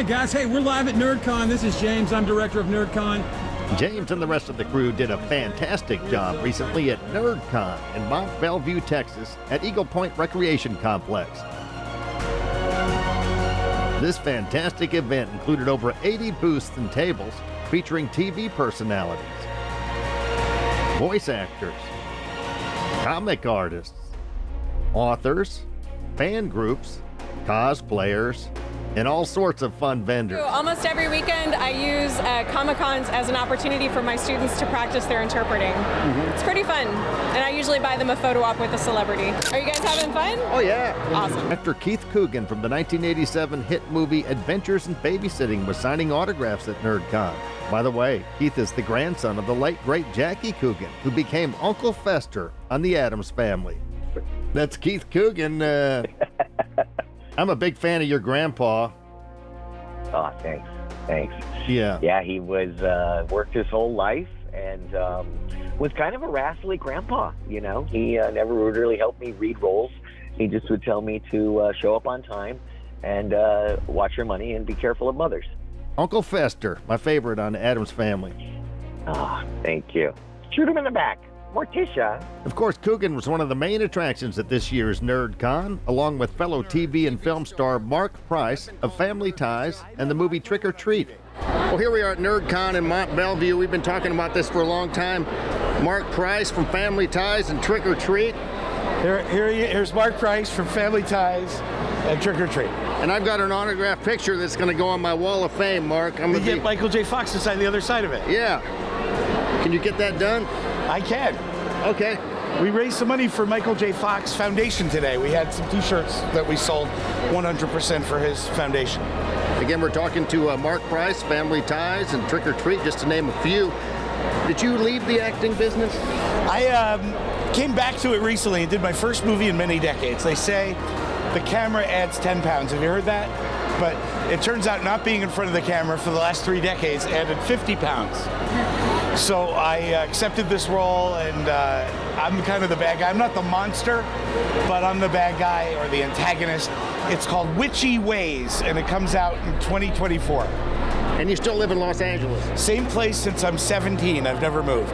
right, guys. Hey, we're live at NerdCon. This is James. I'm director of NerdCon. James and the rest of the crew did a fantastic job recently at NerdCon in Mont, Belvieu, Texas at Eagle Point Recreation Complex. This fantastic event included over 80 booths and tables featuring TV personalities, voice actors, comic artists, authors, fan groups, cosplayers, and all sorts of fun vendors. Almost every weekend I use Comic-Cons as an opportunity for my students to practice their interpreting. It's pretty fun, and I usually buy them a photo op with a celebrity. Are you guys having fun? Oh yeah. Awesome. Actor Keith Coogan from the 1987 hit movie Adventures in Babysitting was signing autographs at NerdCon. By the way, Keith is the grandson of the late great Jackie Coogan, who became Uncle Fester on The Addams Family. That's Keith Coogan. I'm a big fan of your grandpa. Oh, thanks. Yeah. Yeah, he was worked his whole life and was kind of a rascally grandpa. You know, he never would really help me read roles. He just would tell me to show up on time and watch your money and be careful of mothers. Uncle Fester, my favorite on Addams Family. Oh, thank you. Shoot him in the back. Morticia. Of course, Coogan was one of the main attractions at this year's NerdCon, along with fellow TV and film star Mark Price of Family Ties and the movie Trick or Treat. Well, here we are at NerdCon in Mont Belvieu. We've been talking about this for a long time. Mark Price from Family Ties and Trick or Treat. Here's Mark Price from Family Ties and Trick or Treat. And I've got an autographed picture that's going to go on my wall of fame, Mark. You get Michael J. Fox to sign the other side of it. Yeah. Can you get that done? I can. Okay. We raised some money for Michael J. Fox Foundation today. We had some t-shirts that we sold 100% for his foundation. Again, we're talking to Mark Price, Family Ties, and Trick or Treat, just to name a few. Did you leave the acting business? I came back to it recently and did my first movie in many decades. They say the camera adds 10 pounds. Have you heard that? But it turns out not being in front of the camera for the last 3 decades added 50 pounds. So I accepted this role, and I'm kind of the bad guy. I'm not the monster, but I'm the bad guy or the antagonist. It's called Witchy Ways, and it comes out in 2024. And you still live in Los Angeles? Same place since I'm 17. I've never moved.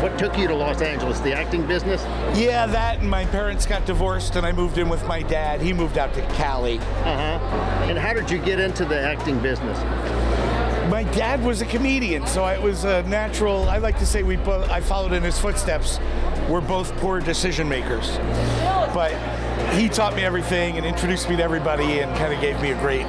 What took you to Los Angeles? The acting business? Yeah, that, and my parents got divorced, and I moved in with my dad. He moved out to Cali. And how did you get into the acting business? My dad was a comedian, so it was a natural. I like to say I followed in his footsteps. We're both poor decision makers. But he taught me everything and introduced me to everybody and kind of gave me a great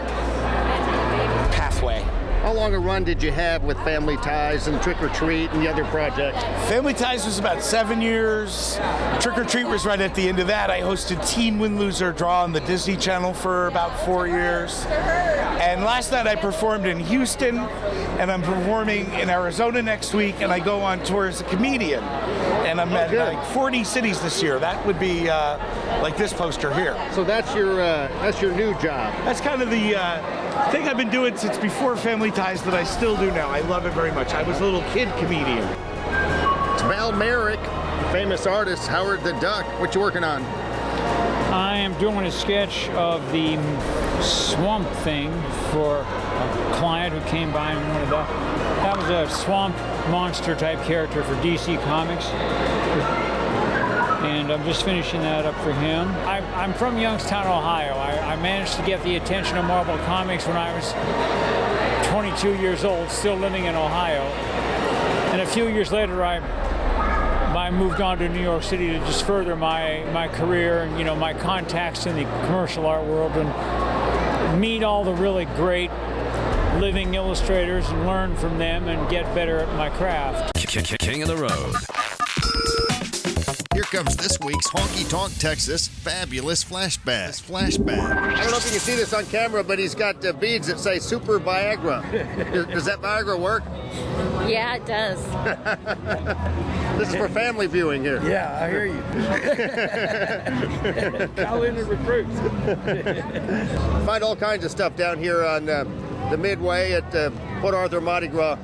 pathway. How long a run did you have with Family Ties and Trick or Treat and the other projects? Family Ties was about 7 years. Trick or Treat was right at the end of that. I hosted Teen Win Loser Draw on the Disney Channel for about 4 years. And last night I performed in Houston, and I'm performing in Arizona next week, and I go on tour as a comedian. And I'm at like 40 cities this year. That would be like this poster here. So that's your new job. That's kind of the thing I've been doing since before Family Ties that I still do now. I love it very much. I was a little kid comedian. It's Val Merrick, famous artist, Howard the Duck. What you working on? I am doing a sketch of the Swamp Thing for a client who came by and wanted that was a swamp monster type character for DC Comics. And I'm just finishing that up for him. I'm from Youngstown, Ohio. I managed to get the attention of Marvel Comics when I was 22 years old, still living in Ohio. And a few years later, I moved on to New York City to just further my career and, you know, my contacts in the commercial art world and meet all the really great living illustrators and learn from them and get better at my craft. King of the Road. Here comes this week's Honky Tonk Texas Fabulous Flashback. I don't know if you can see this on camera, but he's got beads that say Super Viagra. Does that Viagra work? Yeah, it does. This is for family viewing here. Yeah, I hear you. Call in the recruits. Find all kinds of stuff down here on the Midway at Port Arthur Mardi Gras.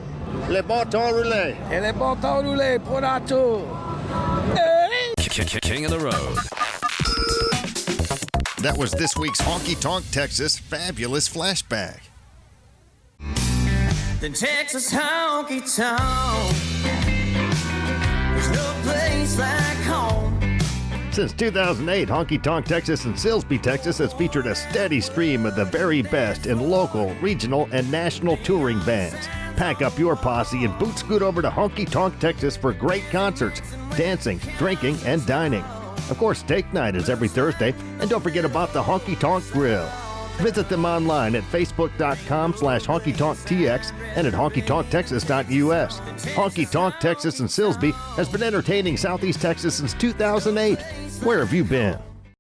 Le bon temps roulé. Et le bon temps roulé pour la tour. King of the Road. That was this week's Honky Tonk Texas Fabulous Flashback. than Texas honky tonk. There's no place like home. Since 2008, Honky Tonk Texas in Silsbee, Texas has featured a steady stream of the very best in local, regional, and national touring bands. Pack up your posse and boot scoot over to Honky Tonk Texas for great concerts, dancing, drinking, and dining. Of course, steak night is every Thursday, and don't forget about the Honky Tonk Grill. Visit them online at facebook.com/honkytonktx and at honkytonktexas.us. Honky Tonk Texas in Silsbee has been entertaining Southeast Texas since 2008. Where have you been?